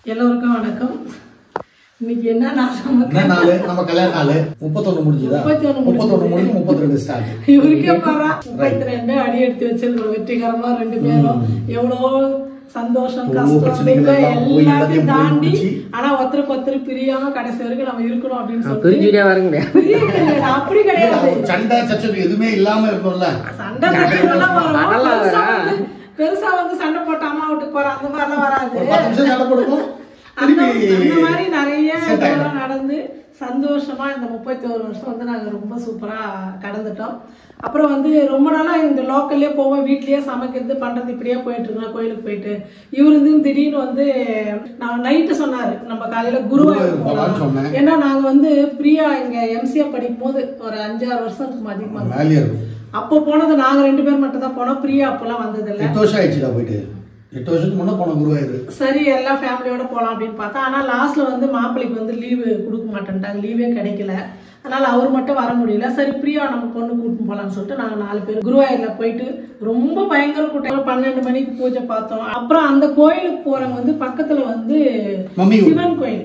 எல்லோருக்கும் வணக்கம். இன்னைக்கு என்ன நாள்? நம்ம கல்யாண நாள் 31 முடிஞ்சதா? 31 முடிஞ்சு 32 ஸ்டார்ட். இவருக்கே பாரா 32 அடி எடுத்து வச்சிருக்கோம். வெற்றிகரமா 2 பேரும் எவ்வளோ சந்தோஷம் கஷ்டம் எல்லாத்தையும் தாண்டி ஆனா ஒருத்தருக்கு பிரியாம கடைசி வரைக்கும் நம்ம இருக்கணும் அப்படின்னு சொல்லிட்டு அப்படி கிடையாது. சண்டை சச்சரவு எதுவுமே இல்லாம இருக்கணும்ல. சண்டை சச்சரவு பெருசா வந்து சண்டை போட்டு அம்மா வீட்டுக்கு போற அந்த மாதிரி எல்லாம் வராது. அந்த மாதிரி நிறைய நடந்து சந்தோஷமா இந்த 31 வருஷம் வந்து நாங்க ரொம்ப சூப்பரா கடந்துட்டோம். அப்புறம் வந்து ரொம்ப நாளா இந்த லோக்கல்லே போவோம், வீட்லயே சமைக்கிறது பண்றது இப்படியே போயிட்டு இருக்கோம். கோயிலுக்கு போயிட்டு இவரு வந்து திடீர்னு வந்து நான் நைட்டு சொன்னாரு நம்ம காலையில குருவாயூர் போகலாம். ஏன்னா நாங்க வந்து பிரியா இங்க எம்சிஏ படிக்கும் போது ஒரு 5-6 வருஷத்துக்கு அதிகமா அப்போ போனது நாங்க 2 பேர் மட்டும் தான் போனோம். பிரியா அப்பெல்லாம் வந்தது இல்ல. 8 வருஷம் ஆயிடுச்சுடா போயிட்டு. 8 வருஷத்துக்கு முன்ன போன குருவாயூர். சரி எல்லா ஃபேமிலியோட போலாம் அப்படின்னு பார்த்தா ஆனா லாஸ்ட்ல வந்து மாப்பிள்ளைக்கு வந்து லீவு கொடுக்க மாட்டேன்ட்டாங்க. லீவே கிடைக்கல. அதனால அவர் மட்டும் வர முடியல. சரி பிரியா நம்ம பொண்ணு கூட்டிட்டு போலான்னு சொல்லிட்டு நாங்க 4 பேர் குருவாயூர்ல போயிட்டு ரொம்ப பயங்கர கூட்டம். 12 மணிக்கு பூஜை பார்த்தோம். அப்புறம் அந்த கோயிலுக்கு போறவங்க வந்து பக்கத்துல வந்து சிவன் கோயில்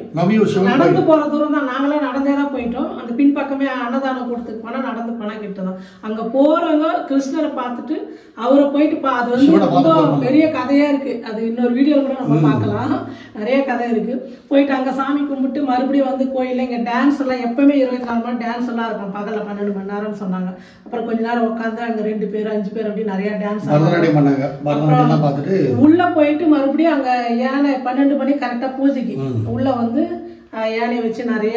நடந்து போற தூரம் தான். நாங்களாம் நடந்தேதான் போயிட்டோம். அந்த பின்பக்கமே அன்னதானம் கொடுத்துட்டு போனா நடந்து போனா கிட்டதான். அங்க போறவங்க கிருஷ்ணரை பார்த்துட்டு அவரை போயிட்டு அது வந்து ரொம்ப பெரிய கதையா இருக்கு. அது இன்னொரு வீடியோ கூட நம்ம பார்க்கலாம். நிறைய கதை இருக்கு. போயிட்டு அங்க சாமி கும்பிட்டு மறுபடியும் வந்து கோயில்ல இங்க டான்ஸ் எல்லாம் எப்பவுமே 24 மணி டான்ஸ் எல்லாம் இருக்கும். பகல்ல 12 மணி நேரம் சொன்னாங்க. அப்புறம் கொஞ்ச நேரம் உட்காந்து அங்க 2 பேர் 5 பேர் அப்படி நிறைய டான்ஸ் உள்ள போயிட்டு மறுபடியும் அங்க யானை 12 மணி கரெக்டா பூஜைக்கு உள்ள வந்து யானையை வச்சு நிறைய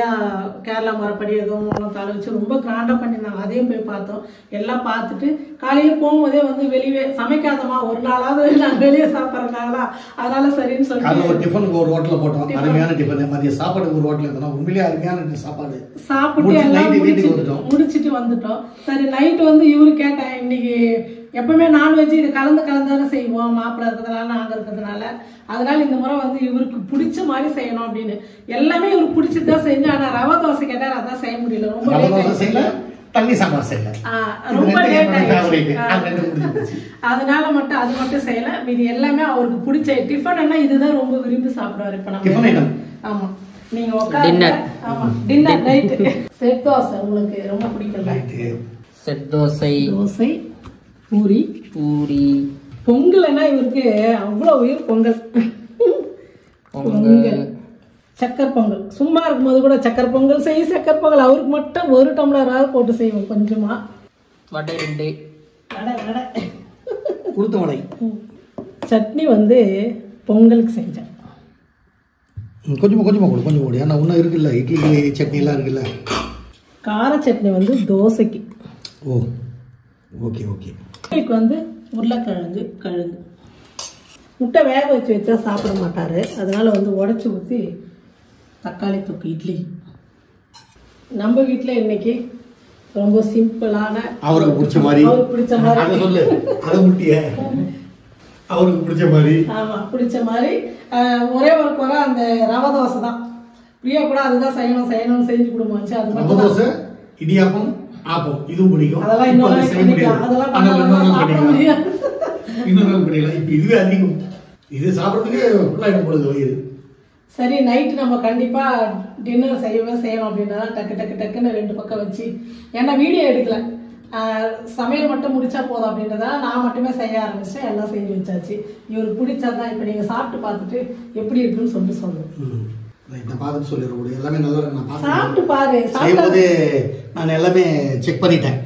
கேரளா மரப்படி எதுவும் தலை வச்சு ரொம்ப கிராண்டா பண்ணியிருந்தாங்க. அதையும் போய் பார்த்தோம். எல்லாம் பார்த்துட்டு காலையில போகும்போதே வந்து வெளியே சமைக்காதமா ஒரு நாளாவது நான் வெளியே சாப்பிட்றதுனாங்களா அதனால சரின்னு சொல்லி டிஃபனுக்கு ஒரு ஹோட்டல்ல போட்டோம். அருமையான டிஃபன். மதிய சாப்பாடுக்கு ஒரு ஹோட்டல் இருந்தா உண்மையிலேயே அருமையான சாப்பாடு சாப்பிட்டு எல்லாம் முடிச்சிட்டு வந்துட்டோம். சரி நைட்டு வந்து இவரு கேட்டேன் இன்னைக்கு எப்பவுமே நான்வெஜ் இது கலந்து தானே செய்வோம் மாப்பிள்ளை இருக்கிறதுனால நாங்க இருக்கிறதுனால. அதனால இந்த முறை வந்து இவருக்கு பிடிச்ச மாதிரி செய்யணும் அப்படின்னு எல்லாமே இவருக்கு பிடிச்சதுதான் செஞ்சு. ஆனா ரவை தோசை கேட்டாரு அதான் செய்ய முடியல. ரொம்ப ரொம்ப லேட் ஆயிடுச்சு. அதனால மட்டும் அது மட்டும் செய்யல. மீதி எல்லாமே அவருக்கு பிடிச்ச டிஃபன் என்ன இதுதான் ரொம்ப விரும்பி சாப்பிடுவாரு. இப்ப நம்ம ஆமா நீங்க உட்காந்து ஆமா டின்னர் நைட் செட் தோசை உங்களுக்கு ரொம்ப பிடிக்கல. செட் தோசை பூரி பொங்கல்னா இவருக்கு அவ்வளவு உயிர். பொங்கல் சக்கரை பொங்கல் சும்மா இருக்கும்போது கூட சக்கரை பொங்கல் சக்கரை பொங்கல் அவருக்கு மட்டும் 1 டம்ளராவது போட்டு செய்வோம். கொஞ்சமா வடை 2 வடை சட்னி வந்து பொங்கலுக்கு செஞ்சேன். கொஞ்சமா போடு. ஆனா ஒன்றும் இருக்குல்ல இட்லி சட்னி எல்லாம் இருக்குல்ல. கார சட்னி வந்து தோசைக்கு. ஓ ஓகே வந்து உருளைக்கிழங்கு முட்டை வேக வச்சா சாப்பிட மாட்டாரு. அதனால வந்து உடைச்சு ஊற்றி தக்காளி தொக்கு இட்லி. நம்ம வீட்டுல இன்னைக்கு ரொம்ப சிம்பிளான அவருக்கு பிடிச்ச மாதிரி ஆமா பிடிச்ச மாதிரி ஒரே ஒரு குறை அந்த ரவை தோசை தான். பிரியா கூட அதுதான் செய்யணும் செஞ்சு கொடுமாச்சு. அது மட்டும் இடியாப்பம் ஆப்பம் இதுவும் பிடிக்கும். அதெல்லாம் இதுவே அதிகம். இது சாப்பிடறதுக்கு வயிறு. சரி நைட்டு நம்ம கண்டிப்பா டின்னர் செய்யணும் அப்படின்னா டக்குன்னு 2 பக்கம் வச்சு ஏன்னா வீடியோ எடுக்கல சமையல் மட்டும் முடிச்சா போதும் அப்படின்றதா நான் மட்டுமே செய்ய ஆரம்பிச்சேன். எல்லாம் செஞ்சு வச்சாச்சு. இவருக்கு பிடிச்சாதான் இப்ப நீங்க சாப்பிட்டு பார்த்துட்டு எப்படி இருக்குன்னு சொல்லுங்க. பார்த்துட்டு சொல்லிடுறேன். எல்லாமே நல்லா சாப்பிட்டு பாரு. செய்யும்போது நான் எல்லாமே செக் பண்ணிட்டேன்.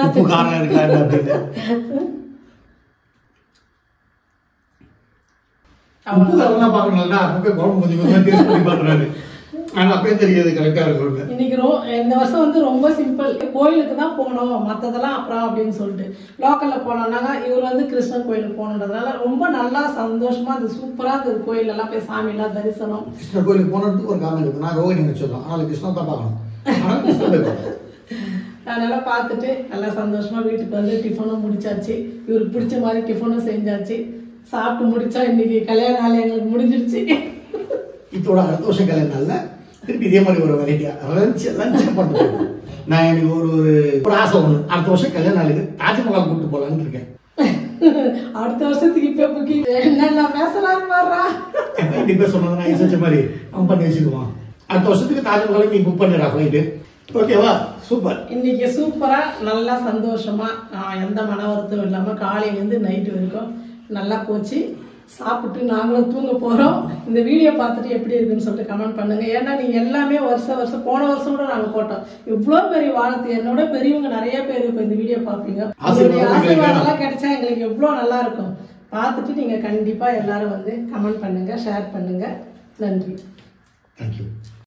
உப்பு காரம் இருக்கா அப்படின்னு. இன்னைக்கு இந்த வருஷம் வந்து ரொம்ப சிம்பிள். கோயிலுக்கு தான் போனோம் மத்ததெல்லாம் அப்புறம் அப்படின்னு சொல்லிட்டு லோக்கல்ல போனோம்னாங்க. இவர் வந்து கிருஷ்ணன் கோயிலுக்கு போனதுனால ரொம்ப நல்லா சந்தோஷமா அது சூப்பரா இருந்தது. கோயில் எல்லாம் போய் சாமி எல்லாம் தரிசனம். கிருஷ்ண கோயிலுக்கு போனதுக்கு ஒரு காரணம் இருக்கு. நான் ரோஹிணி வச்சிருக்கோம். அதனால கிருஷ்ணன் தான் பார்க்கணும். அதனால பார்த்துட்டு நல்லா சந்தோஷமா வீட்டுக்கு வந்து டிஃபனும் முடிச்சாச்சு. இவருக்கு பிடிச்ச மாதிரி டிஃபனும் செஞ்சாச்சு. சாப்பிட்டு முடிச்சா இன்னைக்கு கல்யாண நாள் எங்களுக்கு முடிஞ்சிருச்சு. இதோட அடுத்த வருஷம் கல்யாண நாள்ல திருப்பி இதே மாதிரி ஒரு வெரைட்டியா லஞ்ச் பண்ணுறேன். நான் எனக்கு ஒரு ஆசை ஒண்ணு. அடுத்த வருஷம் கல்யாண நாளுக்கு தாஜ்மஹால் கூப்பிட்டு போலான்னு இருக்கேன். அடுத்த வருஷத்துக்கு இப்ப புக்கிங் என்ன பேசுறாரு பாடுறா. கண்டிப்பா சொன்னது நான் யோசிச்ச மாதிரி அவன் பண்ணி வச்சுக்குவான். அடுத்த வருஷத்துக்கு தாஜ்மஹால் நீ புக் பண்ணிடுறா ஃபிளைட்டு. ஓகேவா? சூப்பர். இன்னைக்கு சூப்பரா நல்லா சந்தோஷமா எந்த மன வருத்தம் இல்லாம காலையில இருந்து நைட்டு வரைக்கும் நல்லா போச்சு. சாப்பிட்டு நாங்களும் தூங்க போறோம். இந்த வீடியோ பார்த்துட்டு எப்படி இருக்குன்னு சொல்லிட்டு கமெண்ட் பண்ணுங்க. ஏன்னா நீங்க எல்லாமே வருஷம் போன வருஷம் கூட நாங்க போட்டோம். இவ்வளவு பெரிய வாழ்த்து, என்னோட பெரியவங்க நிறைய பேர் இப்ப இந்த வீடியோ பாப்பீங்க. ஆசீர்வாதம் எல்லாம் கிடைச்சா எங்களுக்கு எவ்வளவு நல்லா இருக்கும். பார்த்துட்டு நீங்க கண்டிப்பா எல்லாரும் வந்து கமெண்ட் பண்ணுங்க, ஷேர் பண்ணுங்க. நன்றி. தேங்க்யூ.